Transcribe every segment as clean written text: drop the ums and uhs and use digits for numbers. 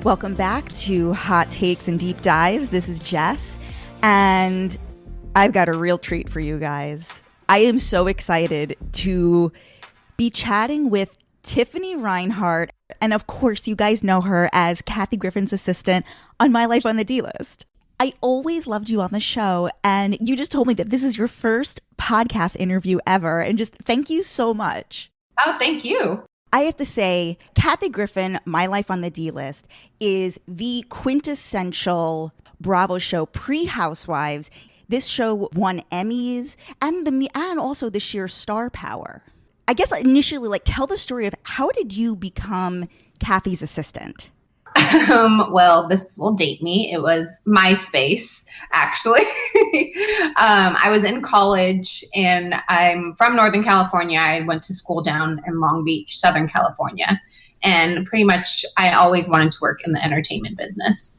Welcome back to Hot Takes and Deep Dives. This is Jess, and I've got a real treat for you guys. I am so excited to be chatting with Tiffany Rinehart, and of course, you guys know her as Kathy Griffin's assistant on My Life on the D-List. I always loved you on the show, and you just told me that this is your first podcast interview ever, and just thank you so much. Oh, thank you. I have to say, Kathy Griffin, My Life on the D-List, is the quintessential Bravo show pre-Housewives. This show won Emmys and also the sheer star power. I guess initially, tell the story of how did you become Kathy's assistant? Well, this will date me. It was MySpace, actually. I was in college, and I'm from Northern California. I went to school down in Long Beach, Southern California. And pretty much I always wanted to work in the entertainment business.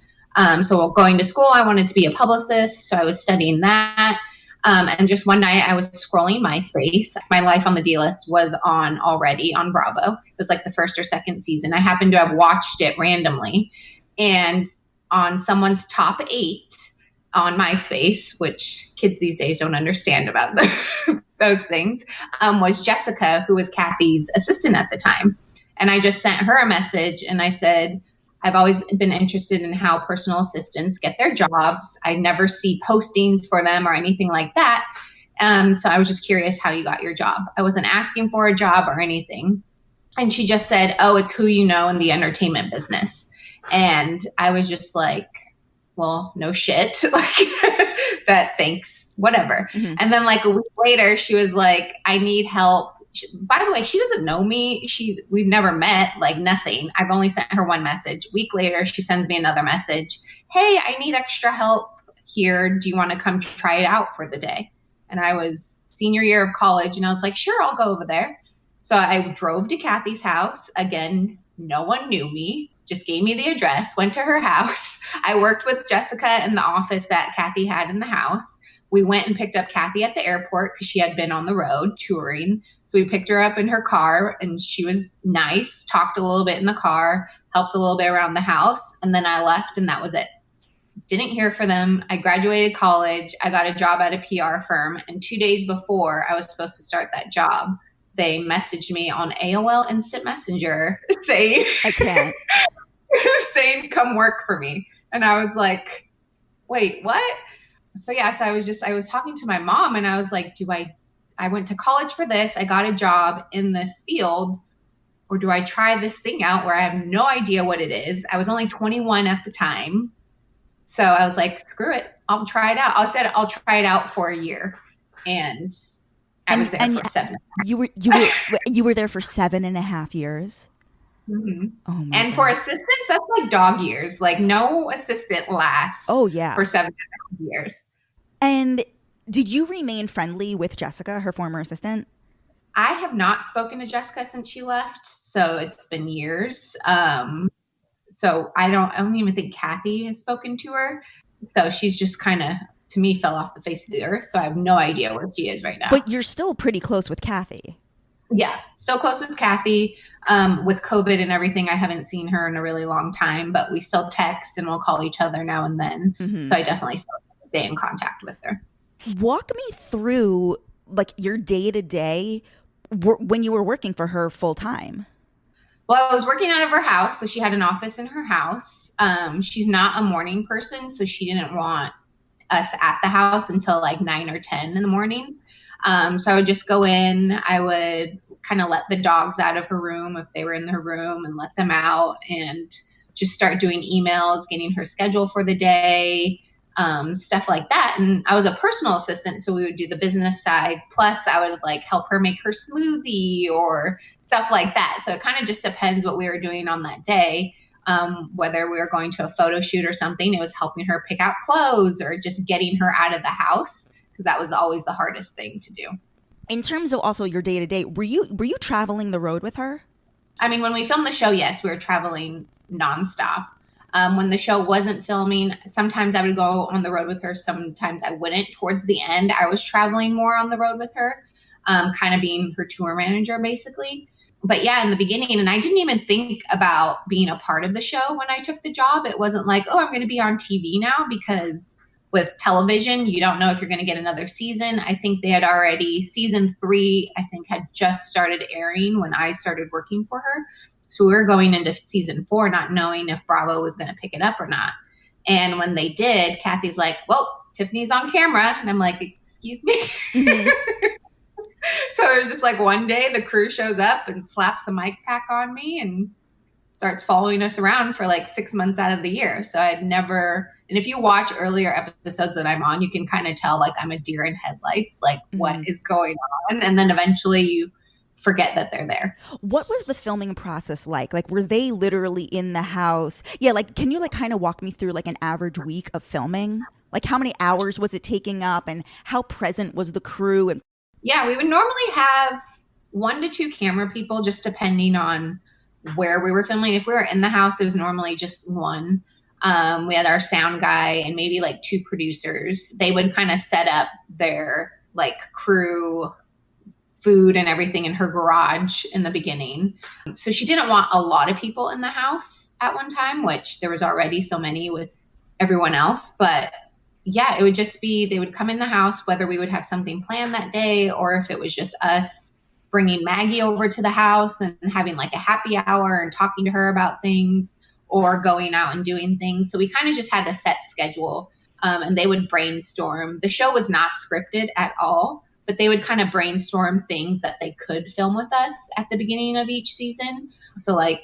So going to school, I wanted to be a publicist. So I was studying that. And just one night I was scrolling MySpace. My Life on the D-List was on already on Bravo. It was like the first or second season. I happened to have watched it randomly. And on someone's top 8 on MySpace, which kids these days don't understand about those things, was Jessica, who was Kathy's assistant at the time. And I just sent her a message and I said, I've always been interested in how personal assistants get their jobs. I never see postings for them or anything like that. So I was just curious how you got your job. I wasn't asking for a job or anything. And she just said, oh, it's who you know in the entertainment business. And I was just like, well, no shit. That thanks, whatever. Mm-hmm. And then a week later, she was like, I need help. By the way, she doesn't know me. We've never met, nothing. I've only sent her one message. A week later, she sends me another message. Hey, I need extra help here. Do you want to come try it out for the day? And I was senior year of college, and I was like, sure, I'll go over there. So I drove to Kathy's house. Again, no one knew me. Just gave me the address, went to her house. I worked with Jessica in the office that Kathy had in the house. We went and picked up Kathy at the airport because she had been on the road touring. So we picked her up in her car, and she was nice, talked a little bit in the car, helped a little bit around the house, and then I left, and that was it. Didn't hear from them. I graduated college. I got a job at a PR firm, and 2 days before I was supposed to start that job, they messaged me on AOL Instant Messenger saying, I can't. saying, come work for me. And I was like, wait, what? So I was talking to my mom, and I was like, I went to college for this. I got a job in this field, or do I try this thing out where I have no idea what it is? I was only 21 at the time. So I was like, screw it. I'll try it out. I said, I'll try it out for a year. And I was there for 7. You were there for 7.5 years. Mm-hmm. Oh my and God. For assistants, that's like dog years. no assistant lasts. Oh yeah. For 7.5 years. And did you remain friendly with Jessica, her former assistant? I have not spoken to Jessica since she left, so it's been years. So I don't even think Kathy has spoken to her. So she's just kind of, to me, fell off the face of the earth. So I have no idea where she is right now. But you're still pretty close with Kathy. Yeah, still close with Kathy. With COVID and everything, I haven't seen her in a really long time, but we still text and we'll call each other now and then. Mm-hmm. So I definitely still stay in contact with her. Walk me through your day-to-day when you were working for her full time. Well, I was working out of her house, so she had an office in her house. She's not a morning person, so she didn't want us at the house until 9 or 10 in the morning. So I would just go in. I would kind of let the dogs out of her room if they were in her room and let them out and just start doing emails, getting her schedule for the day, stuff like that. And I was a personal assistant, so we would do the business side. Plus, I would help her make her smoothie or stuff like that. So it kind of just depends what we were doing on that day. Whether we were going to a photo shoot or something, it was helping her pick out clothes or just getting her out of the house, because that was always the hardest thing to do. In terms of also your day-to-day, were you traveling the road with her? I mean, when we filmed the show, yes, we were traveling nonstop. When the show wasn't filming, sometimes I would go on the road with her. Sometimes I wouldn't. Towards the end, I was traveling more on the road with her, kind of being her tour manager, basically. But yeah, in the beginning, and I didn't even think about being a part of the show when I took the job. It wasn't like, oh, I'm going to be on TV now, because with television, you don't know if you're going to get another season. I think they had already, season 3, I think, had just started airing when I started working for her. So we were going into season 4 not knowing if Bravo was going to pick it up or not. And when they did, Kathy's like, well, Tiffany's on camera. And I'm like, excuse me? Mm-hmm. So it was just like one day the crew shows up and slaps a mic pack on me and starts following us around for like 6 months out of the year. So I'd never, and if you watch earlier episodes that I'm on, you can kind of tell like I'm a deer in headlights, like what is going on. And then eventually you forget that they're there. What was the filming process like? Like, were they literally in the house? Yeah, like, can you like kind of walk me through like an average week of filming? Like, how many hours was it taking up, and how present was the crew? And yeah, we would normally have 1 to 2 camera people, just depending on where we were filming. If we were in the house, it was normally just 1. We had our sound guy and maybe like 2 producers. They would kind of set up their like crew food and everything in her garage in the beginning. So she didn't want a lot of people in the house at one time, which there was already so many with everyone else. But yeah, it would just be, they would come in the house, whether we would have something planned that day or if it was just us bringing Maggie over to the house and having like a happy hour and talking to her about things, or going out and doing things. So we kind of just had a set schedule, and they would brainstorm. The show was not scripted at all, but they would kind of brainstorm things that they could film with us at the beginning of each season. So like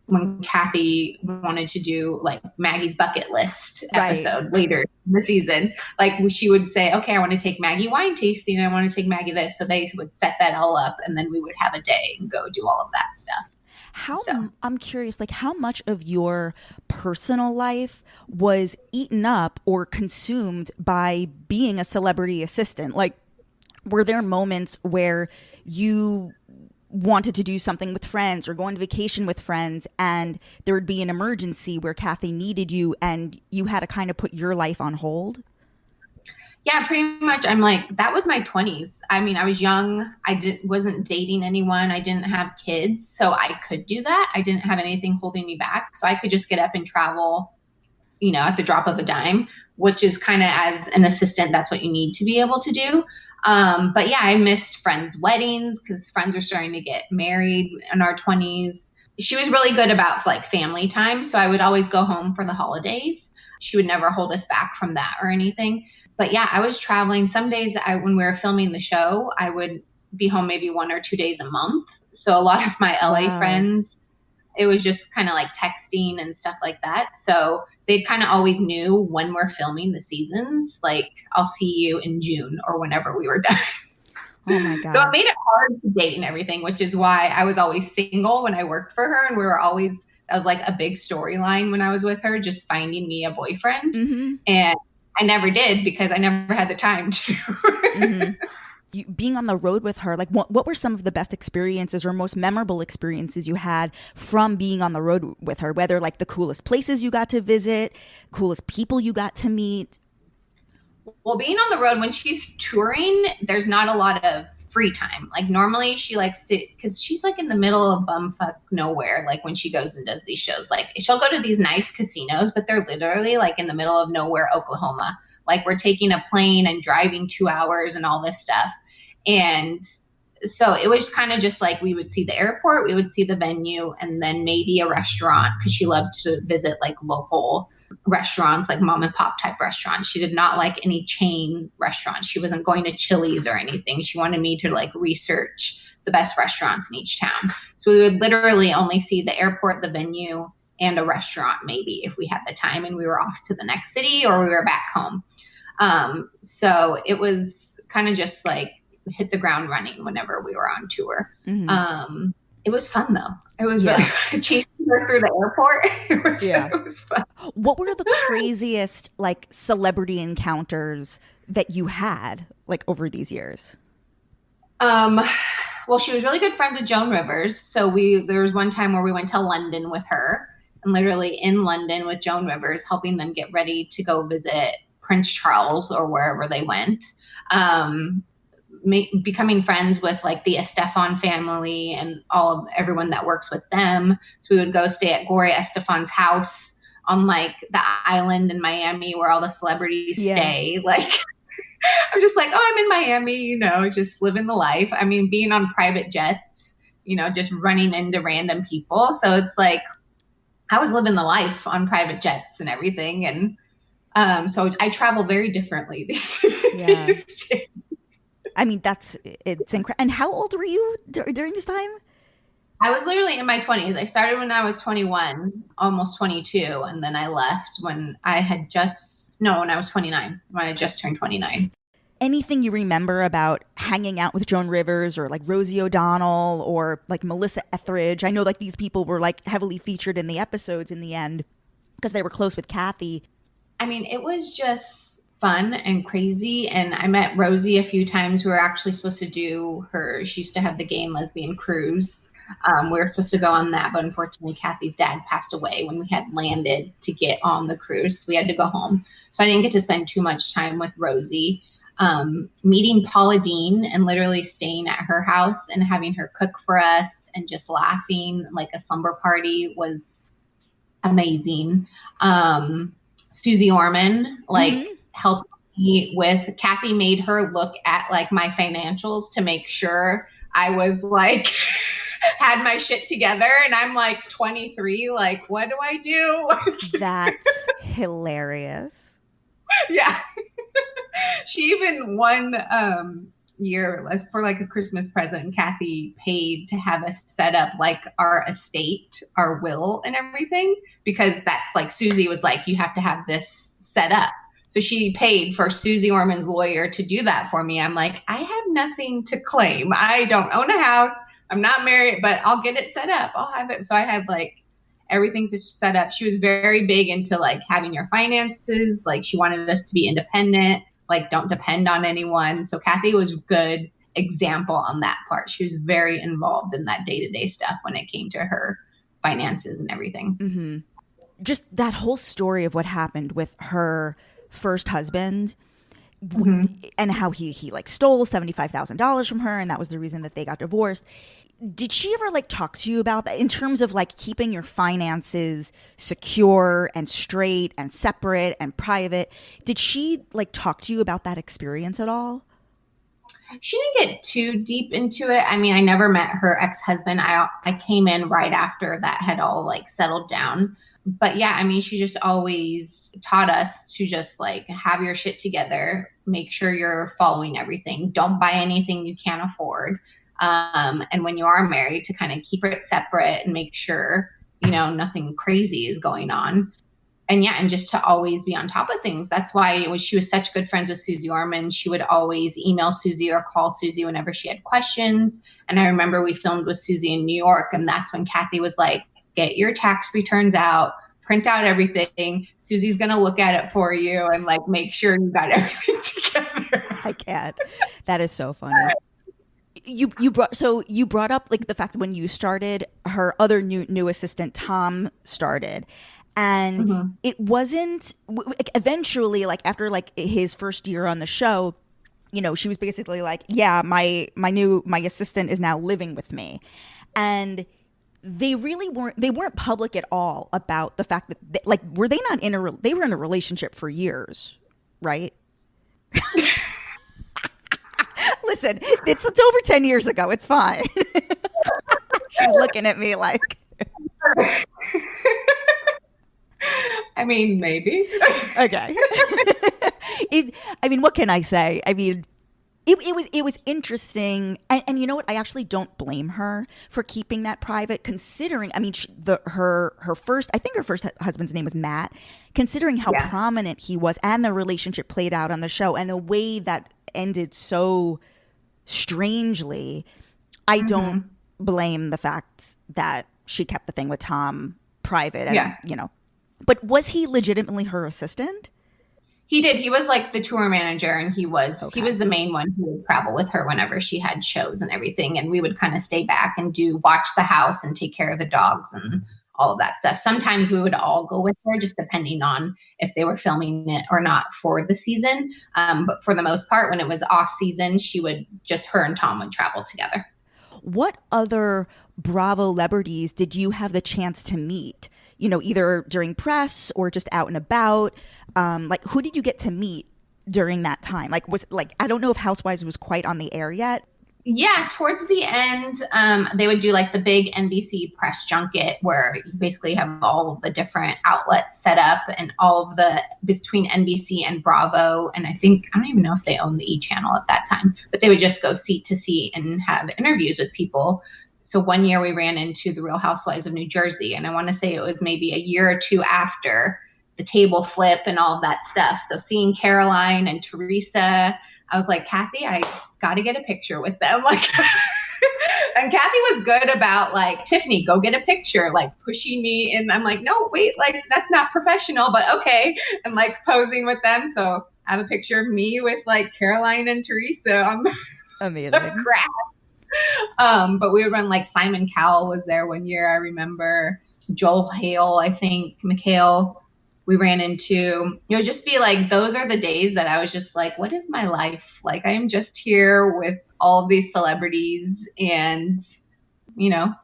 when Kathy wanted to do like Maggie's bucket list episode later in the season, like she would say, okay, I want to take Maggie wine tasting. I want to take Maggie this. So they would set that all up, and then we would have a day and go do all of that stuff. I'm curious, like how much of your personal life was eaten up or consumed by being a celebrity assistant? Like, were there moments where you wanted to do something with friends or go on vacation with friends, and there would be an emergency where Kathy needed you and you had to kind of put your life on hold? Yeah, pretty much. I'm like, that was my 20s. I mean, I was young. Wasn't dating anyone. I didn't have kids, so I could do that. I didn't have anything holding me back. So I could just get up and travel, at the drop of a dime, which is kind of, as an assistant, that's what you need to be able to do. But yeah, I missed friends' weddings because friends were starting to get married in our 20s. She was really good about like family time. So I would always go home for the holidays. She would never hold us back from that or anything. But yeah, I was traveling. Some days when we were filming the show, I would be home maybe 1 or 2 days a month. So a lot of my LA friends, it was just kind of like texting and stuff like that. So they kind of always knew when we're filming the seasons, like I'll see you in June or whenever we were done. Oh my God. So it made it hard to date and everything, which is why I was always single when I worked for her. And that was like a big storyline when I was with her, just finding me a boyfriend. Mm-hmm. And I never did because I never had the time to. Mm-hmm. Being on the road with her, like what were some of the best experiences or most memorable experiences you had from being on the road with her? Whether like the coolest places you got to visit, coolest people you got to meet? Well, being on the road when she's touring, there's not a lot of free time. Like normally she likes to, because she's like in the middle of bumfuck nowhere. Like when she goes and does these shows, like she'll go to these nice casinos, but they're literally like in the middle of nowhere, Oklahoma. Like we're taking a plane and driving 2 hours and all this stuff. And so it was kind of just like we would see the airport, we would see the venue, and then maybe a restaurant, because she loved to visit like local restaurants, like mom and pop type restaurants. She did not like any chain restaurants. She wasn't going to Chili's or anything. She wanted me to like research the best restaurants in each town. So we would literally only see the airport, the venue, and a restaurant maybe if we had the time and we were off to the next city or we were back home. So it was kind of just like hit the ground running whenever we were on tour. Mm-hmm. It was fun though. It was really fun. Chasing her through the airport. It was fun. What were the craziest like celebrity encounters that you had like over these years? Well, she was really good friends with Joan Rivers. So there was one time where we went to London with her, and literally in London with Joan Rivers, helping them get ready to go visit Prince Charles or wherever they went. becoming friends with like the Estefan family and everyone that works with them. So we would go stay at Gloria Estefan's house on like the island in Miami where all the celebrities stay. Like, I'm just like, oh, I'm in Miami, you know, just living the life. I mean, being on private jets, you know, just running into random people. So it's like, I was living the life on private jets and everything. And so I travel very differently these days. I mean, it's incredible. And how old were you during this time? I was literally in my 20s. I started when I was 21, almost 22. And then I left when I was 29, when I just turned 29. Anything you remember about hanging out with Joan Rivers or like Rosie O'Donnell or like Melissa Etheridge? I know like these people were like heavily featured in the episodes in the end because they were close with Kathy. I mean, it was just fun and crazy. And I met Rosie a few times. We were actually supposed to she used to have the gay and lesbian cruise. We were supposed to go on that, but unfortunately Kathy's dad passed away when we had landed to get on the cruise. So we had to go home. So I didn't get to spend too much time with Rosie. Meeting Paula Deen and literally staying at her house and having her cook for us and just laughing like a slumber party was amazing. Suze Orman, like helped me with, Kathy made her look at like my financials to make sure I was like, had my shit together. And I'm like 23, like, what do I do? That's hilarious. Yeah. She even one year for like a Christmas present, Kathy paid to have us set up like our estate, our will and everything, because that's like Susie was like, you have to have this set up. So she paid for Suze Orman's lawyer to do that for me. I'm like, I have nothing to claim. I don't own a house. I'm not married, but I'll get it set up. I'll have it. So I had like everything's just set up. She was very big into like having your finances. Like she wanted us to be independent, like don't depend on anyone. So Kathy was a good example on that part. She was very involved in that day-to-day stuff when it came to her finances and everything. Mm-hmm. Just that whole story of what happened with her first husband and how he like stole $75,000 from her. And that was the reason that they got divorced. Did she ever like talk to you about that in terms of like keeping your finances secure and straight and separate and private? Did she like talk to you about that experience at all? She didn't get too deep into it. I mean, I never met her ex-husband. I came in right after that had all like settled down. But yeah, I mean, she just always taught us to just like have your shit together, make sure you're following everything. Don't buy anything you can't afford. And when you are married, to kind of keep it separate and make sure, you know, nothing crazy is going on. And yeah, and just to always be on top of things. That's why she was such good friends with Suze Orman. She would always email Susie or call Susie whenever she had questions. And I remember we filmed with Susie in New York, and that's when Kathy was like, get your tax returns out, print out everything. Susie's going to look at it for you and like make sure you got everything together. I can't. That is so funny. You brought up like the fact that when you started, her other new assistant Tom started, and it wasn't eventually like after like his first year on the show, you know, she was basically like, yeah, my assistant is now living with me, and they weren't public at all about the fact that they were in a relationship for years, right? Listen, it's over 10 years ago. It's fine. She's looking at me like. I mean, maybe. Okay. I mean, what can I say? I mean, it was interesting, and you know what? I actually don't blame her for keeping that private, considering. I mean, her first husband's name was Matt. Considering how prominent he was, and the relationship played out on the show, and the way that ended so strangely, I don't blame the fact that she kept the thing with Tom private. And, you know, but was he legitimately her assistant? He did. He was like the tour manager, and he was the main one who would travel with her whenever she had shows and everything. And we would kind of stay back and watch the house and take care of the dogs and all of that stuff. Sometimes we would all go with her, just depending on if they were filming it or not for the season. But for the most part, when it was off season, her and Tom would travel together. What other Bravo celebrities did you have the chance to meet? Either during press or just out and about. Like, who did you get to meet during that time? Like, I don't know if Housewives was quite on the air yet. Yeah, towards the end, they would do like the big NBC press junket where you basically have all of the different outlets set up and all of the between NBC and Bravo. And I don't even know if they owned the E! Channel at that time, but they would just go seat to seat and have interviews with people. So one year we ran into the Real Housewives of New Jersey, and I want to say it was maybe a year or two after the table flip and all of that stuff. So seeing Caroline and Teresa, I was like, Kathy, I got to get a picture with them. Like, and Kathy was good about like, Tiffany, go get a picture, like pushing me. And I'm like, no, wait, like that's not professional, but okay. And like posing with them. So I have a picture of me with like Caroline and Teresa on the Amazing. grass. But we would run like Simon Cowell was there one year. I remember Joel Hale, I think, McHale. We ran into, it would just be like, those are the days that I was just like, what is my life? Like, I am just here with all of these celebrities and,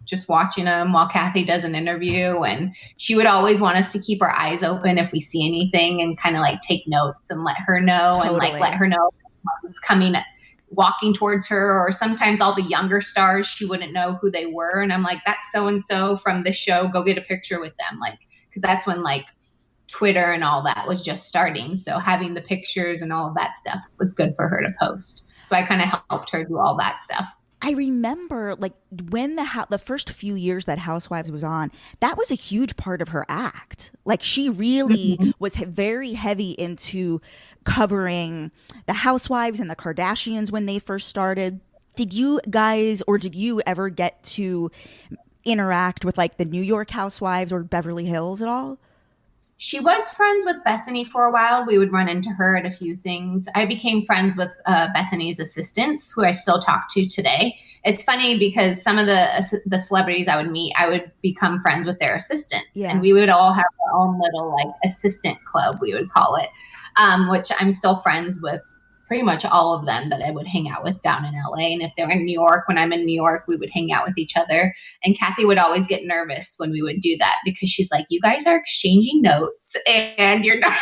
just watching them while Kathy does an interview. And she would always want us to keep our eyes open if we see anything and kind of like take notes and let her know. Totally. And like let her know what's coming, walking towards her. Or sometimes all the younger stars, she wouldn't know who they were. And I'm like, that's so-and-so from the show. Go get a picture with them. Like, because that's when like Twitter and all that was just starting. So having the pictures and all of that stuff was good for her to post. So I kind of helped her do all that stuff. I remember like when the first few years that Housewives was on, that was a huge part of her act. Like she really was very heavy into covering the Housewives and the Kardashians when they first started. Did you guys, or did you ever get to interact with like the New York Housewives or Beverly Hills at all? She was friends with Bethany for a while. We would run into her at a few things. I became friends with Bethany's assistants, who I still talk to today. It's funny because some of the celebrities I would meet, I would become friends with their assistants. Yeah. And we would all have our own little like assistant club, we would call it, which I'm still friends with pretty much all of them that I would hang out with down in LA. And if they're in New York, when I'm in New York, we would hang out with each other. And Kathy would always get nervous when we would do that because she's like, you guys are exchanging notes and you're not.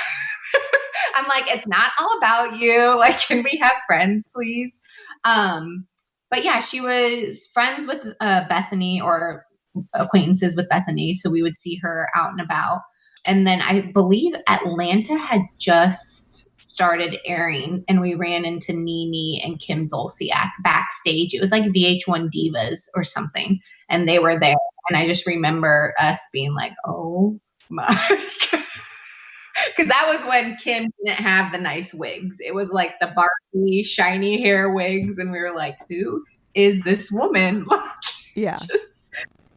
I'm like, it's not all about you. Like, can we have friends, please? But yeah, she was friends with Bethany or acquaintances with Bethany. So we would see her out and about. And then I believe Atlanta had just started airing, and we ran into Nene and Kim Zolciak backstage. It was like VH1 Divas or something, and they were there. And I just remember us being like, oh my God. Because that was when Kim didn't have the nice wigs. It was like the Barbie shiny hair wigs, and we were like, who is this woman? Like, yeah. Just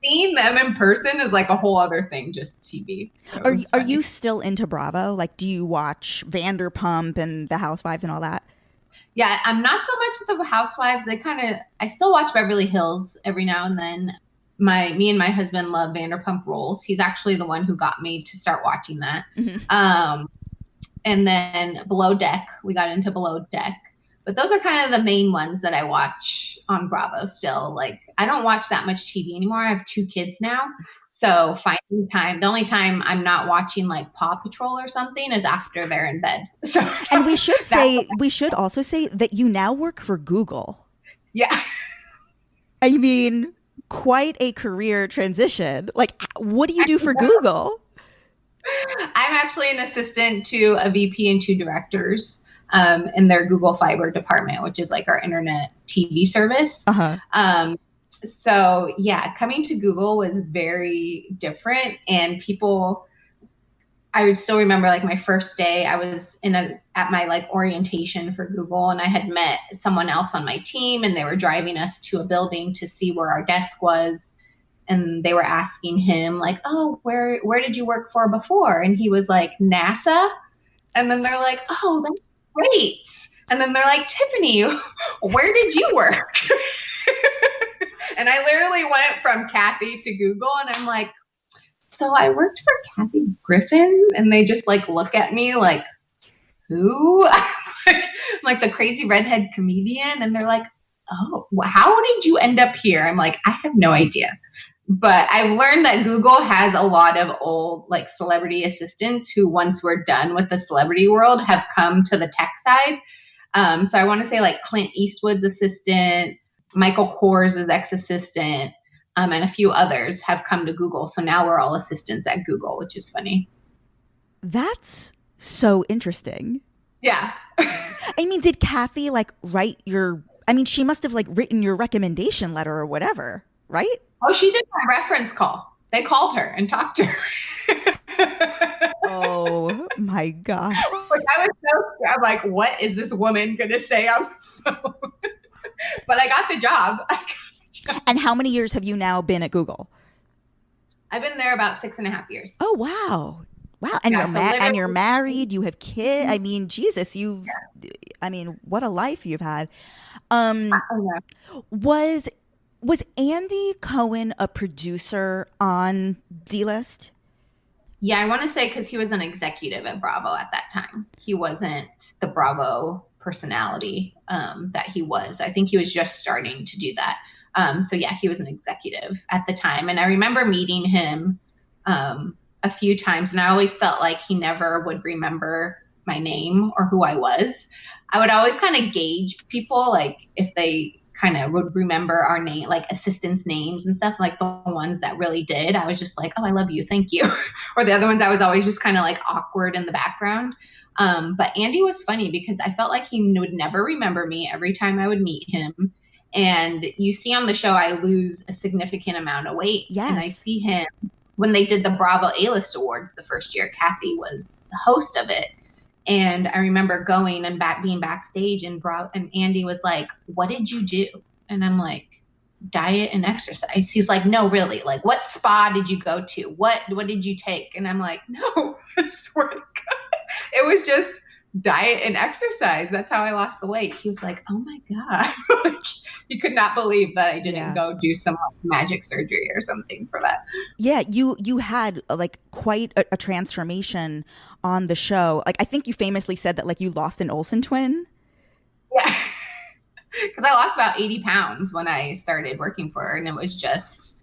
seeing them in person is like a whole other thing, just TV. Are you still into Bravo? Like, do you watch Vanderpump and the Housewives and all that? Yeah, I'm not so much the Housewives. I still watch Beverly Hills every now and then. Me and my husband love Vanderpump Rules. He's actually the one who got me to start watching that. Mm-hmm. And then Below Deck, we got into Below Deck. But those are kind of the main ones that I watch on Bravo still. Like, I don't watch that much TV anymore. I have 2 kids now. So finding time, the only time I'm not watching like Paw Patrol or something is after they're in bed. So, and we should also say that you now work for Google. Yeah. I mean, quite a career transition. Like, what do you do for Google? I'm actually an assistant to a VP and 2 directors. In their Google Fiber department, which is like our internet TV service. Uh-huh. So yeah, coming to Google was very different, and I would still remember like my first day. I was at my like orientation for Google, and I had met someone else on my team, and they were driving us to a building to see where our desk was, and they were asking him like, "Oh, where did you work for before?" And he was like, "NASA," and then they're like, "Oh, that's great." And then they're like, "Tiffany, where did you work?" And I literally went from Kathy to Google, and I'm like, so I worked for Kathy Griffin, and they just like look at me like, who? I'm like the crazy redhead comedian, and they're like, oh, how did you end up here? I'm like, I have no idea. But I've learned that Google has a lot of old like celebrity assistants who once we're done with the celebrity world have come to the tech side. So I want to say like Clint Eastwood's assistant, Michael Kors' ex-assistant, and a few others have come to Google. So now we're all assistants at Google, which is funny. That's so interesting. Yeah. I mean, did Kathy like write your, I mean, she must have like written your recommendation letter or whatever, right? Oh, she did my reference call. They called her and talked to her. Oh my God. Like, I was so scared. I'm like, what is this woman going to say on the phone? But I got the job. And how many years have you now been at Google? I've been there about 6.5 years. Oh, wow. Wow. And you're married, you have kids. I mean, Jesus, I mean, what a life you've had. Was Andy Cohen a producer on D-List? Yeah, I want to say because he was an executive at Bravo at that time. He wasn't the Bravo personality that he was. I think he was just starting to do that. So yeah, he was an executive at the time. And I remember meeting him a few times, and I always felt like he never would remember my name or who I was. I would always kind of gauge people, like if they kind of would remember our name, like assistants' names and stuff, like the ones that really did. I was just like, oh, I love you. Thank you. Or the other ones, I was always just kind of like awkward in the background. But Andy was funny because I felt like he would never remember me every time I would meet him. And you see on the show, I lose a significant amount of weight. Yes. And I see him when they did the Bravo A-List Awards the first year. Kathy was the host of it. And I remember going and being backstage, and Andy was like, what did you do? And I'm like, diet and exercise. He's like, no, really? Like, what spa did you go to? What did you take? And I'm like, no, I swear to God. It was just diet and exercise. That's how I lost the weight. He was like, oh my God. Like, he could not believe that I didn't go do some magic surgery or something for that. Yeah, you had like quite a transformation on the show. Like, I think you famously said that like you lost an Olsen twin. Yeah. Because I lost about 80 pounds when I started working for her, and it was just,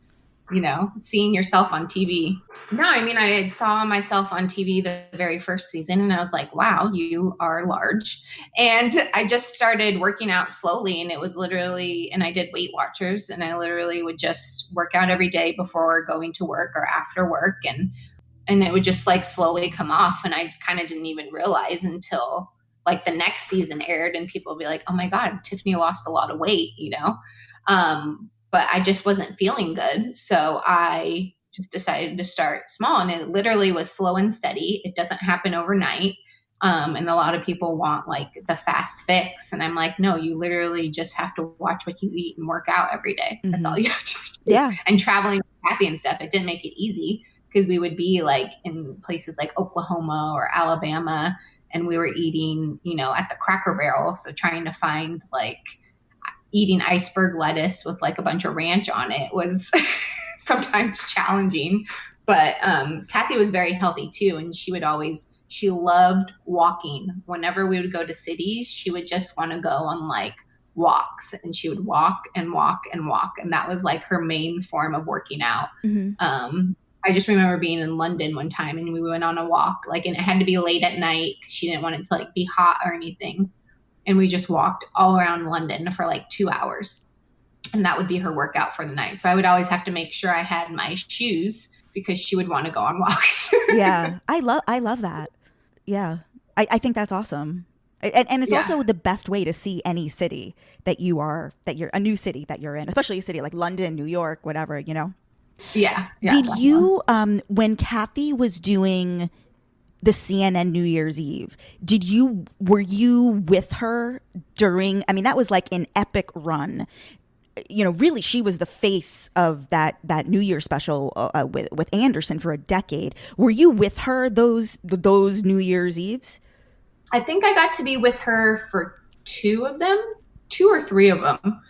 seeing yourself on TV. No, I mean, I saw myself on TV the very first season, and I was like, wow, you are large. And I just started working out slowly, and it was literally, and I did Weight Watchers, and I literally would just work out every day before going to work or after work, and it would just like slowly come off, and I kind of didn't even realize until like the next season aired, and people would be like, oh my God, Tiffany lost a lot of weight, but I just wasn't feeling good. So I just decided to start small, and it literally was slow and steady. It doesn't happen overnight. And a lot of people want like the fast fix. And I'm like, no, you literally just have to watch what you eat and work out every day. That's all you have to do. Yeah. And traveling with Kathy and stuff, it didn't make it easy because we would be like in places like Oklahoma or Alabama, and we were eating, at the Cracker Barrel. So trying to find like eating iceberg lettuce with like a bunch of ranch on it was sometimes challenging. But Kathy was very healthy too. And she loved walking. Whenever we would go to cities, she would just want to go on like walks, and she would walk and walk and walk. And that was like her main form of working out. Mm-hmm. I just remember being in London one time, and we went on a walk, like, and it had to be late at night. She didn't want it to like be hot or anything. And we just walked all around London for like 2 hours, and that would be her workout for the night. So I would always have to make sure I had my shoes because she would want to go on walks. Yeah. I love that. Yeah. I think that's awesome. And it's also the best way to see any city that you're a new city that you're in, especially a city like London, New York, whatever, Yeah. Did you, when Kathy was doing the CNN New Year's Eve, were you with her during, I mean, that was like an epic run. Really, she was the face of that New Year special with Anderson for a decade. Were you with her those New Year's Eves? I think I got to be with her for 2 or 3 of them.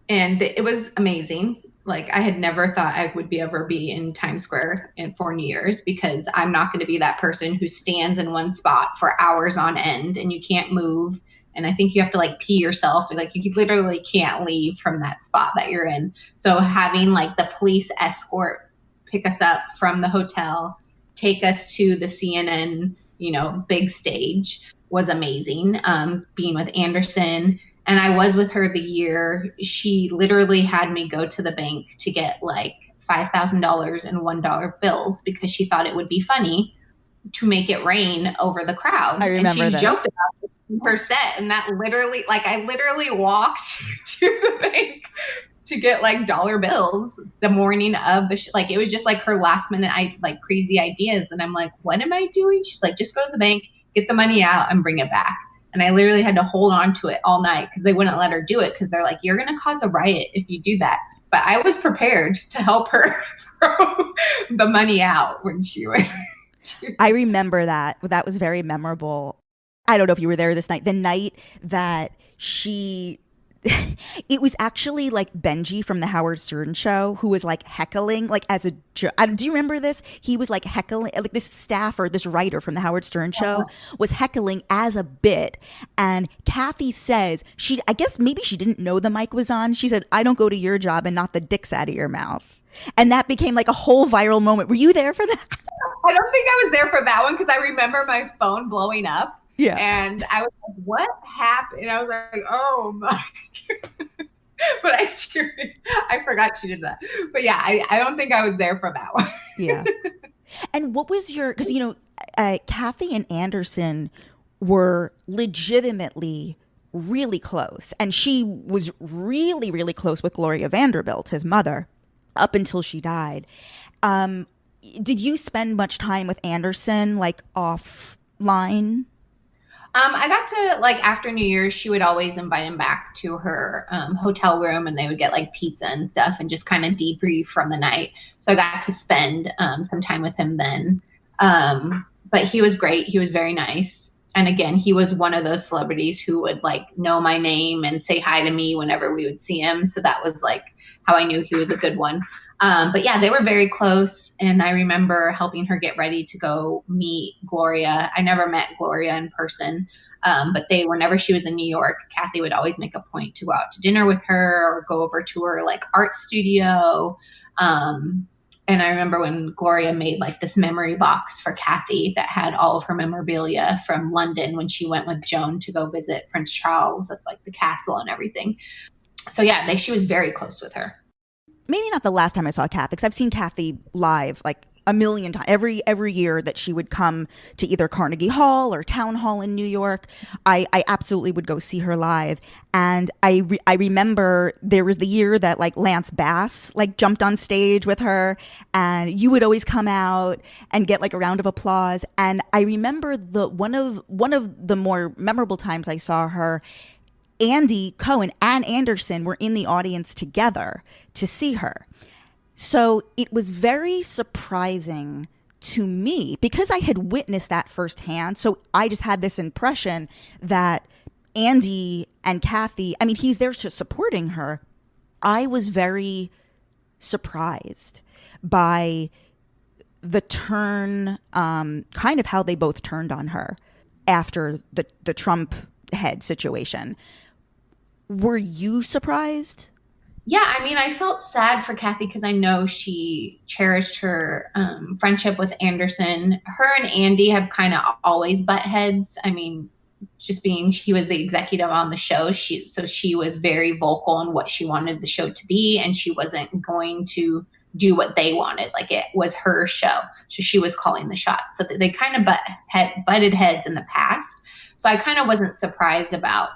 And it was amazing. Like I had never thought I would ever be in Times Square for New Year's, because I'm not going to be that person who stands in one spot for hours on end and you can't move. And I think you have to like pee yourself. Like you literally can't leave from that spot that you're in. So having like the police escort pick us up from the hotel, take us to the CNN, big stage was amazing. Being with Anderson, and I was with her the year she literally had me go to the bank to get like $5,000 in $1 bills because she thought it would be funny to make it rain over the crowd. I remember and she's this. joked about it in her set. And that literally, like, I literally walked to the bank to get like dollar bills the morning of the like it was just like her last minute like crazy ideas. And I'm like, what am I doing? She's like, just go to the bank, get the money out and bring it back. And I literally had to hold on to it all night because they wouldn't let her do it because they're like, you're going to cause a riot if you do that. But I was prepared to help her throw the money out when she went. I remember that. That was very memorable. I don't know if you were there this night. The night that she... It was actually like Benji from the Howard Stern show who was like heckling like as a do you remember this? He was like heckling, like this staffer, this writer from the Howard Stern show was heckling as a bit. And Kathy says I guess maybe she didn't know the mic was on. She said, I don't go to your job and not the dicks out of your mouth. And that became like a whole viral moment. Were you there for that? I don't think I was there for that one because I remember my phone blowing up. Yeah. And I was like, what happened? And I was like, oh my. But I forgot she did that. But yeah, I don't think I was there for that one. Yeah. And what was because, Kathy and Anderson were legitimately really close. And she was really, really close with Gloria Vanderbilt, his mother, up until she died. Did you spend much time with Anderson, like offline? I got to, like, after New Year's, she would always invite him back to her hotel room and they would get like pizza and stuff and just kind of debrief from the night. So I got to spend some time with him then. But he was great. He was very nice. And again, he was one of those celebrities who would like know my name and say hi to me whenever we would see him. So that was like how I knew he was a good one. But yeah, they were very close. And I remember helping her get ready to go meet Gloria. I never met Gloria in person. But whenever she was in New York, Kathy would always make a point to go out to dinner with her or go over to her like art studio. And I remember when Gloria made like this memory box for Kathy that had all of her memorabilia from London when she went with Joan to go visit Prince Charles at like the castle and everything. So yeah, she was very close with her. Maybe not the last time I saw Kathy, because I've seen Kathy live like a million times. Every year that she would come to either Carnegie Hall or Town Hall in New York, I absolutely would go see her live. And I remember there was the year that like Lance Bass like jumped on stage with her, and you would always come out and get like a round of applause. And I remember one of the more memorable times I saw her, Andy Cohen and Anderson were in the audience together to see her. So it was very surprising to me because I had witnessed that firsthand. So I just had this impression that Andy and Kathy, I mean, he's there just supporting her. I was very surprised by the turn, kind of how they both turned on her after the Trump head situation. Were you surprised? Yeah, I mean, I felt sad for Kathy because I know she cherished her friendship with Anderson. Her and Andy have kind of always butt heads. I mean, just being she was the executive on the show, she was very vocal on what she wanted the show to be, and she wasn't going to do what they wanted. Like it was her show, so she was calling the shots. So they kind of butted heads in the past. So I kind of wasn't surprised about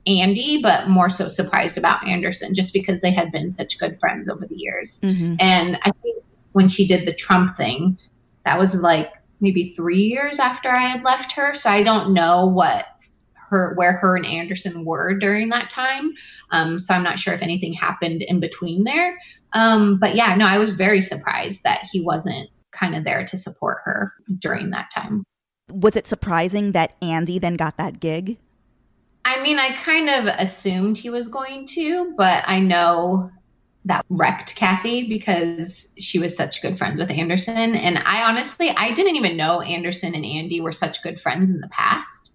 Andy, but more so surprised about Anderson just because they had been such good friends over the years. Mm-hmm. And I think when she did the Trump thing, that was like maybe 3 years after I had left her. So I don't know where her and Anderson were during that time. So I'm not sure if anything happened in between there. But yeah, no, I was very surprised that he wasn't kind of there to support her during that time. Was it surprising that Andy then got that gig? I mean, I kind of assumed he was going to, but I know that wrecked Kathy because she was such good friends with Anderson. And I didn't even know Anderson and Andy were such good friends in the past,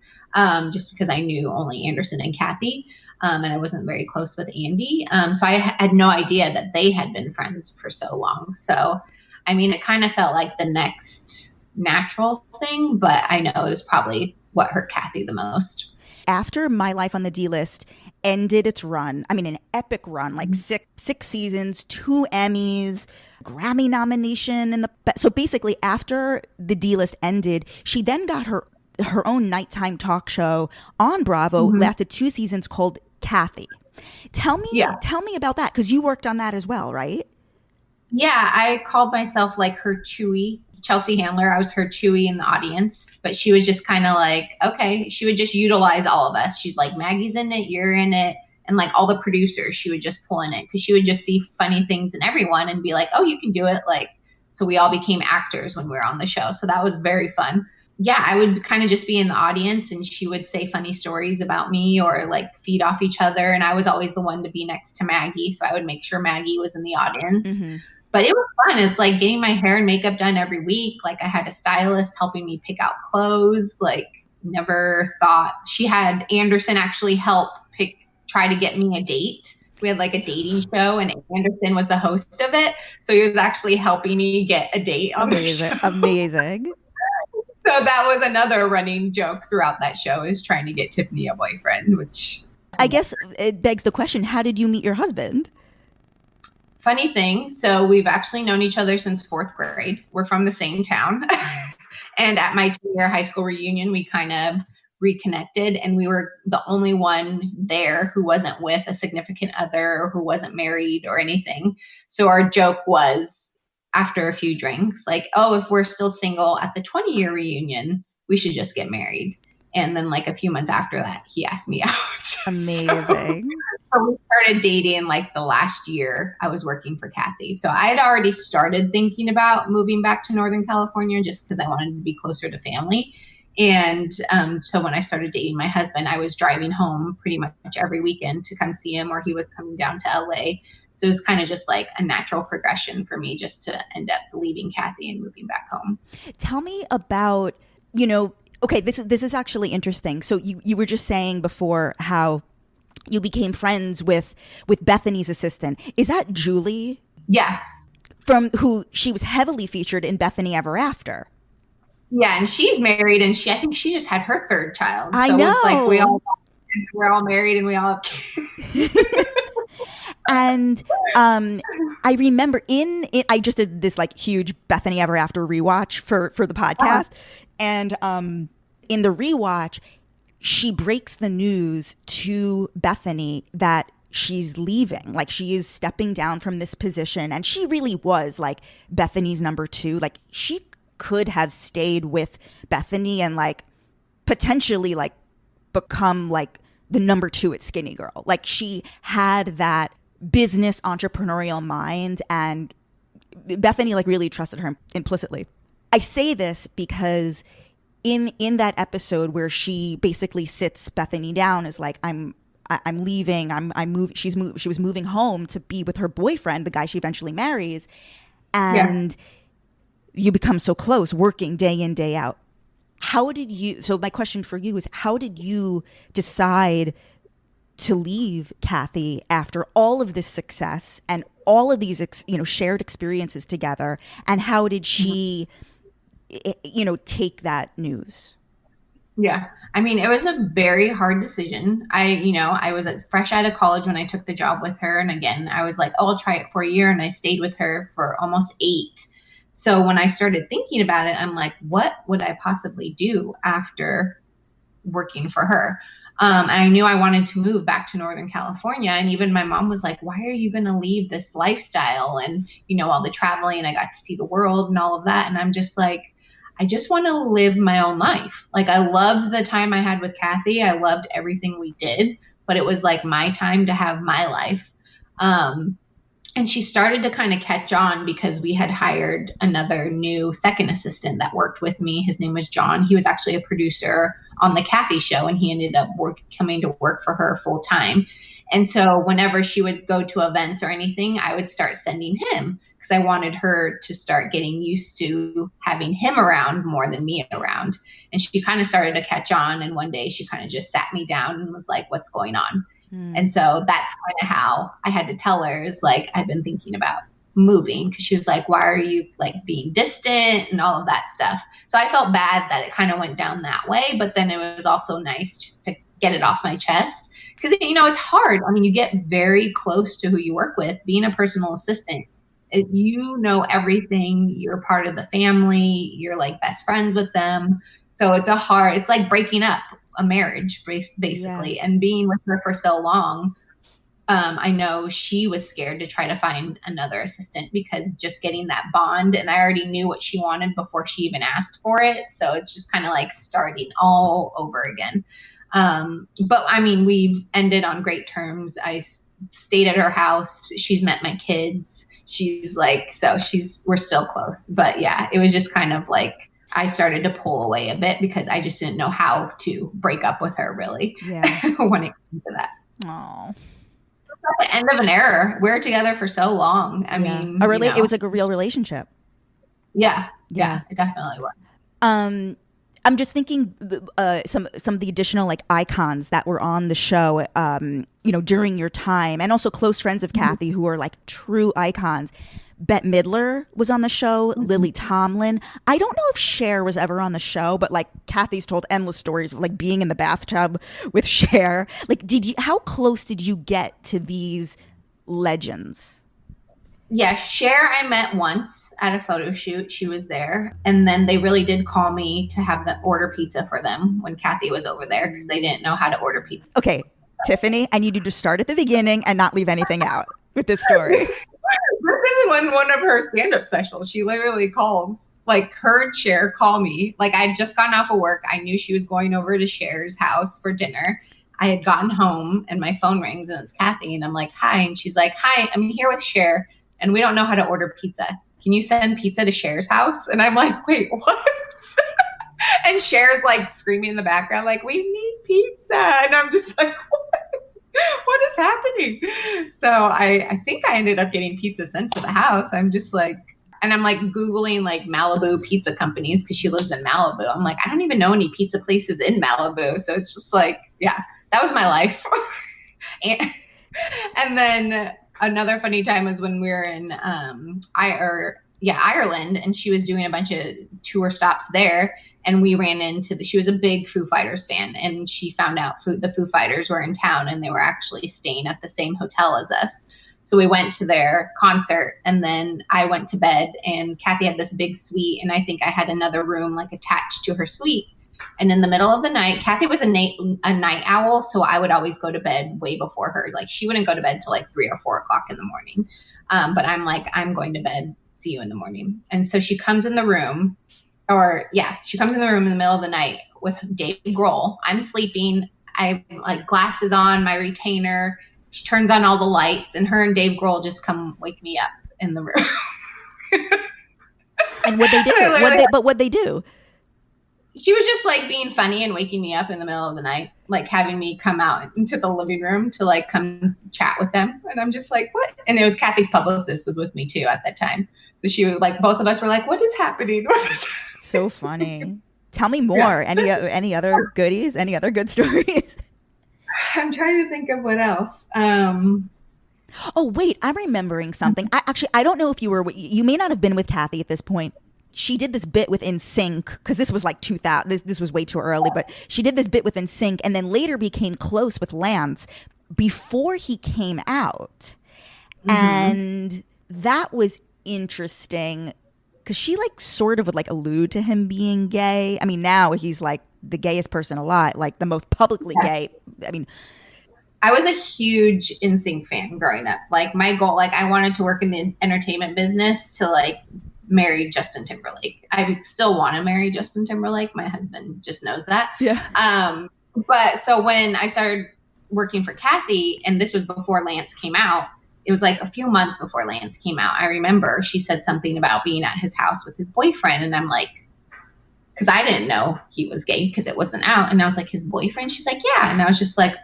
just because I knew only Anderson and Kathy. And I wasn't very close with Andy. So I had no idea that they had been friends for so long. So, I mean, it kind of felt like the next natural thing, but I know it was probably what hurt Kathy the most. After My Life on the D-List ended its run, I mean, an epic run, like six seasons, 2 Emmys, Grammy nomination. So basically, after the D-List ended, she then got her own nighttime talk show on Bravo, lasted 2 seasons, called Kathy. Tell me about that, because you worked on that as well, right? Yeah, I called myself like her Chewy. Chelsea Handler, I was her Chewy in the audience, but she was just kind of like, okay, she would just utilize all of us. She'd like, Maggie's in it, you're in it. And like all the producers, she would just pull in it because she would just see funny things in everyone and be like, oh, you can do it. Like, so we all became actors when we were on the show. So that was very fun. Yeah, I would kind of just be in the audience and she would say funny stories about me or like feed off each other. And I was always the one to be next to Maggie. So I would make sure Maggie was in the audience. But it was fun. It's like getting my hair and makeup done every week. Like I had a stylist helping me pick out clothes. Like never thought she had Anderson actually help try to get me a date. We had like a dating show and Anderson was the host of it. So he was actually helping me get a date on the show. Amazing. So that was another running joke throughout that show, is trying to get Tiffany a boyfriend, which I guess it begs the question, how did you meet your husband? Funny thing, so we've actually known each other since 4th grade. We're from the same town. And at my 2-year high school reunion, we kind of reconnected, and we were the only one there who wasn't with a significant other or who wasn't married or anything. So our joke was, after a few drinks, like, oh, if we're still single at the 20-year reunion, we should just get married. And then like a few months after that, he asked me out. Amazing. So we started dating like the last year I was working for Kathy. So I had already started thinking about moving back to Northern California just because I wanted to be closer to family. And so when I started dating my husband, I was driving home pretty much every weekend to come see him, or he was coming down to LA. So it was kind of just like a natural progression for me just to end up leaving Kathy and moving back home. Tell me about, okay, this is actually interesting. So you were just saying before how you became friends with Bethany's assistant. Is that Julie? Yeah. From who she was heavily featured in Bethany Ever After. Yeah, and she's married, and I think she just had her 3rd child. I know. It's like we're all married and we all have kids. And I remember I just did this like huge Bethany Ever After rewatch for the podcast. And in the rewatch, she breaks the news to Bethany that she's leaving. Like she is stepping down from this position. And she really was like Bethany's number 2. Like she could have stayed with Bethany and like potentially like become like the number 2 at Skinny Girl. Like she had that business entrepreneurial mind, and Bethany like really trusted her implicitly. I say this because in that episode where she basically sits Bethany down as like, I'm leaving, she was moving home to be with her boyfriend, the guy she eventually marries, and you become so close, working day in, day out. So my question for you is, how did you decide to leave Kathy after all of this success and all of these, shared experiences together? And how did she, take that news? Yeah. I mean, it was a very hard decision. I was fresh out of college when I took the job with her. And again, I was like, oh, I'll try it for a year. And I stayed with her for almost 8. So when I started thinking about it, I'm like, what would I possibly do after working for her? And I knew I wanted to move back to Northern California. And even my mom was like, why are you going to leave this lifestyle and, all the traveling? I got to see the world and all of that. And I'm just like, I just want to live my own life. Like I loved the time I had with Kathy. I loved everything we did, but it was like my time to have my life. And she started to kind of catch on because we had hired another new second assistant that worked with me. His name was John. He was actually a producer on the Kathy show, and he ended up coming to work for her full time. And so whenever she would go to events or anything, I would start sending him because I wanted her to start getting used to having him around more than me around. And she kind of started to catch on. And one day she kind of just sat me down and was like, what's going on? And so that's kind of how I had to tell her, is like, I've been thinking about moving, because she was like, why are you like being distant and all of that stuff. So I felt bad that it kind of went down that way, but then it was also nice just to get it off my chest, because it's hard. I mean, you get very close to who you work with. Being a personal assistant, you know everything. You're part of the family. You're like best friends with them. So it's like breaking up a marriage basically. Yeah. And being with her for so long, I know she was scared to try to find another assistant, because just getting that bond, and I already knew what she wanted before she even asked for it. So it's just kind of like starting all over again. But I mean, we've ended on great terms. I stayed at her house. She's met my kids. She's like, we're still close. But yeah, it was just kind of like, I started to pull away a bit because I just didn't know how to break up with her really. Yeah. When it came to that. Oh. The end of an era. We're together for so long. I mean, it was like a real relationship. Yeah, it definitely was. I'm just thinking some of the additional like icons that were on the show, during your time, and also close friends of Kathy who are like true icons. Bette Midler was on the show, Lily Tomlin. I don't know if Cher was ever on the show, but like Kathy's told endless stories of like being in the bathtub with Cher. Like, how close did you get to these legends? Yeah, Cher I met once at a photo shoot. She was there. And then they really did call me to have them order pizza for them when Kathy was over there, because they didn't know how to order pizza. Okay, Tiffany, I need you to start at the beginning and not leave anything out with this story. This is one of her stand-up specials. She literally calls, like, heard Cher call me. Like, I had just gotten off of work. I knew she was going over to Cher's house for dinner. I had gotten home and my phone rings and it's Kathy. And I'm like, hi. And she's like, hi, I'm here with Cher and we don't know how to order pizza. Can you send pizza to Cher's house? And I'm like, wait, what? And Cher's like screaming in the background, like, we need pizza. And I'm just like, what is happening? So I think I ended up getting pizza sent to the house. I'm just like, and I'm like Googling like Malibu pizza companies, because she lives in Malibu. I'm like, I don't even know any pizza places in Malibu. So it's just like, yeah, that was my life. and then another funny time was when we were in Ireland, and she was doing a bunch of tour stops there. And we ran into she was a big Foo Fighters fan, and she found out the Foo Fighters were in town and they were actually staying at the same hotel as us. So we went to their concert, and then I went to bed, and Kathy had this big suite, and I think I had another room like attached to her suite. And in the middle of the night, Kathy was a night owl, so I would always go to bed way before her. Like, she wouldn't go to bed till like 3 or 4 o'clock in the morning. But I'm like, I'm going to bed. See you in the morning. And so she comes in the room. She comes in the room in the middle of the night with Dave Grohl. I'm sleeping. I have like glasses on, my retainer. She turns on all the lights, and her and Dave Grohl just come wake me up in the room. And what'd they do? What'd they do? She was just like being funny and waking me up in the middle of the night, like having me come out into the living room to like come chat with them. And I'm just like, what? And it was Kathy's publicist was with me too at that time. So she was like, both of us were like, what is happening? So funny. Tell me more. Yeah. Any other goodies? Any other good stories? I'm trying to think of what else. Oh, wait, I'm remembering something. I don't know if you may not have been with Kathy at this point. She did this bit with NSYNC, because this was like 2000. This was way too early, but she did this bit with NSYNC and then later became close with Lance before he came out. Mm-hmm. And that was interesting, because she like sort of would like allude to him being gay. I mean, now he's like the gayest person alive, like the most publicly gay. I mean, I was a huge NSYNC fan growing up. Like, my goal, like, I wanted to work in the entertainment business to like marry Justin Timberlake. I still want to marry Justin Timberlake. My husband just knows that. Yeah. But so when I started working for Kathy, and this was before Lance came out, it was like a few months before Lance came out. I remember she said something about being at his house with his boyfriend. And I'm like, because I didn't know he was gay because it wasn't out. And I was like, his boyfriend? She's like, yeah. And I was just like,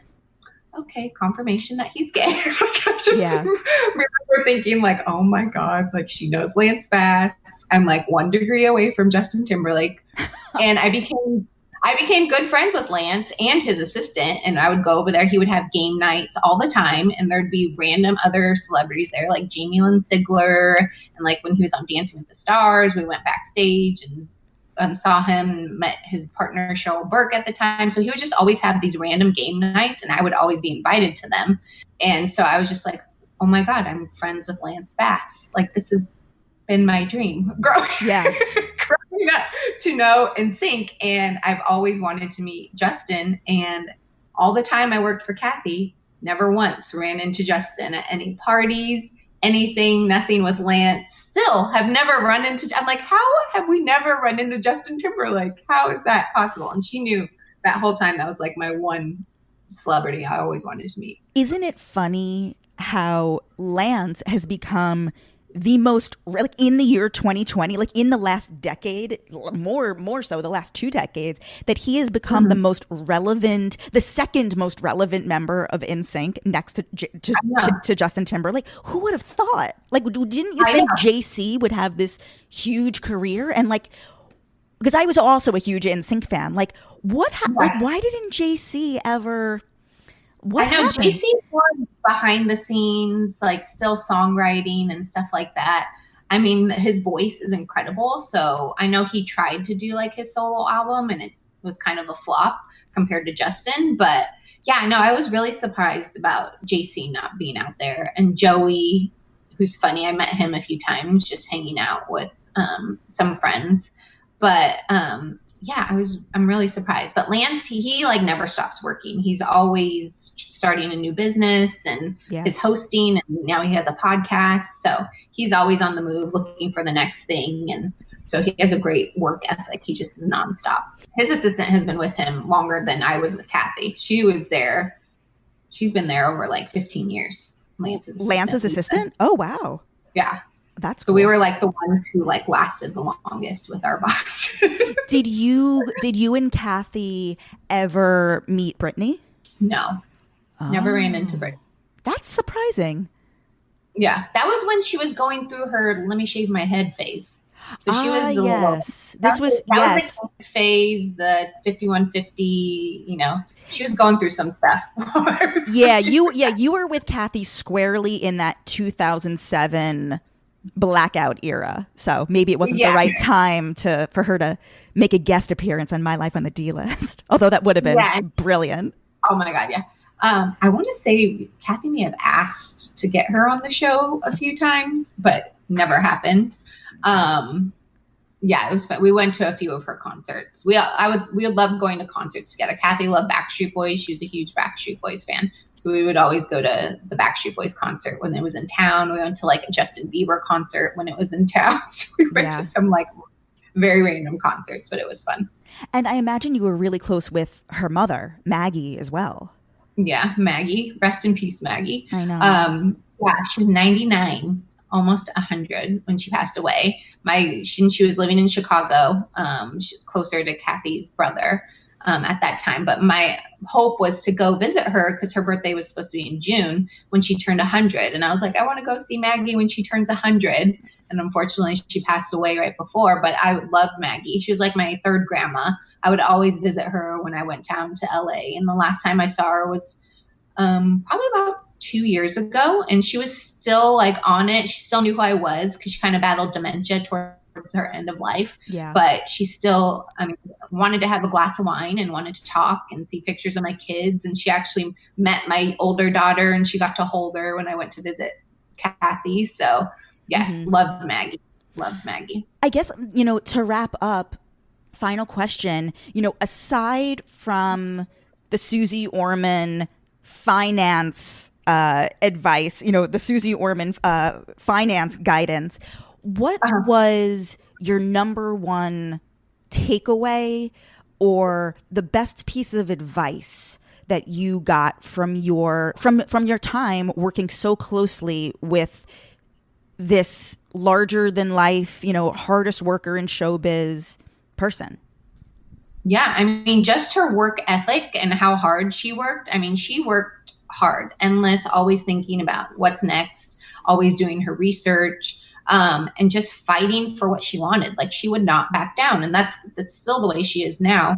okay, confirmation that he's gay. Like, I just Yeah. remember thinking like, oh my God, like she knows Lance Bass. I'm like 1 degree away from Justin Timberlake. And I became good friends with Lance and his assistant, and I would go over there. He would have game nights all the time, and there'd be random other celebrities there, like Jamie Lynn Sigler, and like when he was on Dancing with the Stars, we went backstage and saw him and met his partner Cheryl Burke at the time. So he would just always have these random game nights, and I would always be invited to them. And so I was just like, oh my God, I'm friends with Lance Bass. Like this has been my dream growing up to know NSYNC. And I've always wanted to meet Justin. And all the time I worked for Kathy, never once ran into Justin at any parties, anything, nothing with Lance. Still have never run into, I'm like, how have we never run into Justin Timberlake? How is that possible? And she knew that whole time that was like my one celebrity I always wanted to meet. Isn't it funny how Lance has become the most, like in the year 2020, like in the last decade, more so the last 2 decades, that he has become the most relevant, the second most relevant member of NSYNC next to Justin Timberlake. Who would have thought? Like, didn't you think JC would have this huge career? And like, because I was also a huge NSYNC fan. Like, like, why didn't JC ever? What happened? JC was behind the scenes, like still songwriting and stuff like that. I mean, his voice is incredible. So I know he tried to do like his solo album and it was kind of a flop compared to Justin. But yeah, no, I was really surprised about JC not being out there. And Joey, who's funny, I met him a few times just hanging out with some friends. But yeah, I'm really surprised. But Lance, he like never stops working. He's always starting a new business and is hosting, and now he has a podcast. So he's always on the move looking for the next thing. And so he has a great work ethic. He just is nonstop. His assistant has been with him longer than I was with Kathy. She was there. She's been there over like 15 years. Lance's assistant? Oh, wow. Yeah. That's so cool. We were like the ones who like lasted the longest with our box. Did you and Kathy ever meet Brittany? No. Never ran into Brittany. That's surprising. Yeah. That was when she was going through her let me shave my head phase. So she was the yes. This was yes. Was the phase, the 5150, you know. She was going through some stuff. You were with Kathy squarely in that 2007 blackout era, so maybe it wasn't the right time for her to make a guest appearance on My Life on the D List. Although that would have been brilliant. Oh my God, yeah. I want to say Kathy may have asked to get her on the show a few times, but never happened. Yeah, it was fun. We went to a few of her concerts. We would love going to concerts together. Kathy loved Backstreet Boys. She was a huge Backstreet Boys fan. So we would always go to the Backstreet Boys concert when it was in town. We went to like a Justin Bieber concert when it was in town. So we went to some like very random concerts, but it was fun. And I imagine you were really close with her mother, Maggie, as well. Yeah, Maggie. Rest in peace, Maggie. I know. Yeah, she was 99. Almost 100 when she passed away. She was living in Chicago, closer to Kathy's brother at that time. But my hope was to go visit her because her birthday was supposed to be in June when she turned 100. And I was like, I want to go see Maggie when she turns 100. And unfortunately, she passed away right before. But I loved Maggie. She was like my third grandma. I would always visit her when I went down to LA. And the last time I saw her was probably about 2 years ago, and she was still like on it. She still knew who I was because she kind of battled dementia towards her end of life. Yeah. But she still, wanted to have a glass of wine and wanted to talk and see pictures of my kids. And she actually met my older daughter, and she got to hold her when I went to visit Kathy. So yes, loved Maggie. Loved Maggie. I guess, to wrap up, final question, aside from the Suze Orman finance advice, the Suze Orman finance guidance, what was your number one takeaway or the best piece of advice that you got from your time working so closely with this larger than life, hardest worker in showbiz person? Yeah, just her work ethic and how hard she worked. She worked hard, endless, always thinking about what's next, always doing her research, and just fighting for what she wanted. Like, she would not back down. And that's still the way she is now,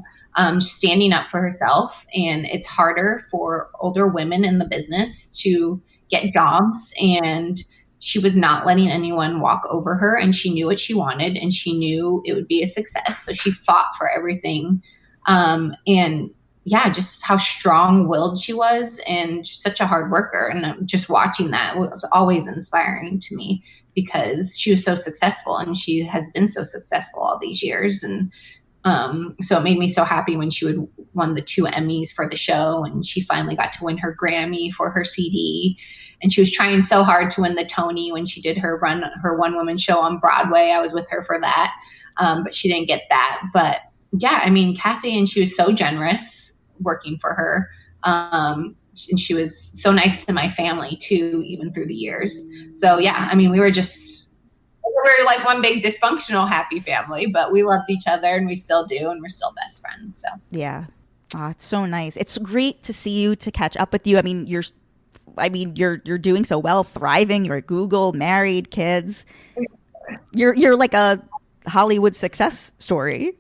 standing up for herself. And it's harder for older women in the business to get jobs, and she was not letting anyone walk over her, and she knew what she wanted, and she knew it would be a success. So she fought for everything. And yeah, just how strong-willed she was, and such a hard worker. And just watching that was always inspiring to me, because she was so successful, and she has been so successful all these years. And so it made me so happy when she won the 2 Emmys for the show, and she finally got to win her Grammy for her CD. And she was trying so hard to win the Tony when she did her one-woman show on Broadway. I was with her for that, but she didn't get that. But yeah, I mean, Kathy, and she was so generous working for her. And she was so nice to my family too, even through the years. So yeah, I mean, we were like one big dysfunctional happy family, but we loved each other, and we still do, and we're still best friends. So yeah. Oh, it's so nice. It's great to see you, to catch up with you. I mean, you're doing so well, thriving. You're at Google, married, kids. You're like a Hollywood success story.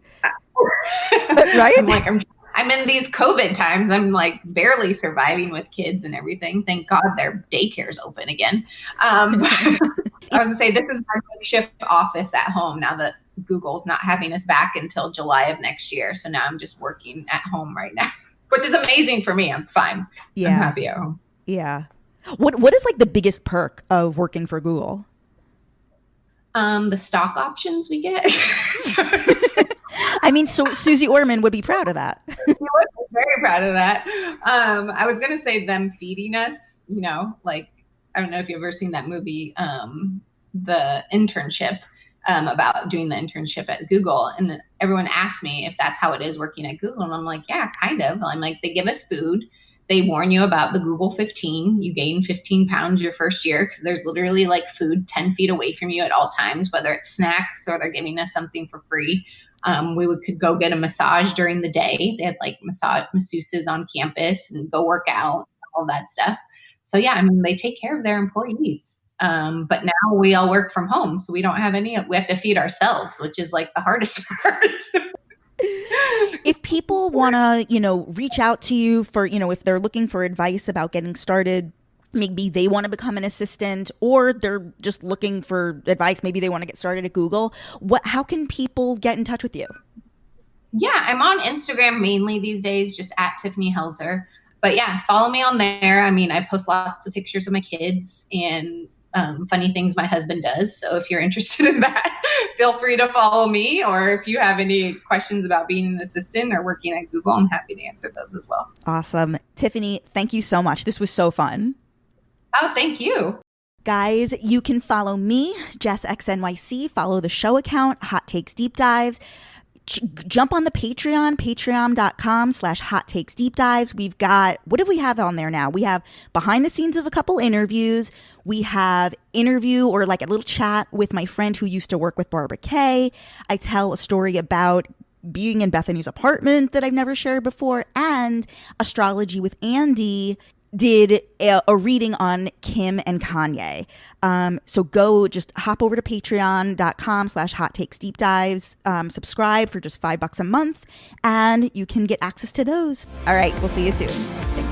Right? I'm in these COVID times. I'm like barely surviving with kids and everything. Thank God their daycare's open again. I was gonna say, this is my makeshift office at home now that Google's not having us back until July of next year. So now I'm just working at home right now, which is amazing for me. I'm fine. Yeah. I'm happy at home. Yeah. What is like the biggest perk of working for Google? The stock options we get. I mean, so Suze Orman would be proud of that. She was very proud of that. I was going to say them feeding us, like, I don't know if you've ever seen that movie, The Internship, about doing the internship at Google. And everyone asked me if that's how it is working at Google. And I'm like, yeah, kind of. I'm like, they give us food. They warn you about the Google 15. You gain 15 pounds your first year, because there's literally like food 10 feet away from you at all times, whether it's snacks or they're giving us something for free. Could go get a massage during the day. They had like masseuses on campus, and go work out, all that stuff. So yeah, I mean, they take care of their employees. But now we all work from home, so we don't have we have to feed ourselves, which is like the hardest part. If people want to, reach out to you for, if they're looking for advice about getting started, maybe they want to become an assistant, or they're just looking for advice, maybe they want to get started at Google, how can people get in touch with you? Yeah, I'm on Instagram mainly these days, just at Tiffany Helzer. But yeah, follow me on there. I mean, I post lots of pictures of my kids and funny things my husband does. So if you're interested in that, feel free to follow me. Or if you have any questions about being an assistant or working at Google, I'm happy to answer those as well. Awesome. Tiffany, thank you so much. This was so fun. Oh, thank you. Guys, you can follow me, Jess XNYC, follow the show account, Hot Takes Deep Dives. Jump on the Patreon, patreon.com/Hot Takes Deep Dives. We've got, what do we have on there now? We have behind the scenes of a couple interviews. We have interview or like a little chat with my friend who used to work with Barbara Kay. I tell a story about being in Bethany's apartment that I've never shared before, and Astrology with Andy did a reading on Kim and Kanye. So just hop over to patreon.com/Hot Takes Deep Dives. Subscribe for just $5 a month, and you can get access to those. All right, we'll see you soon. Thanks.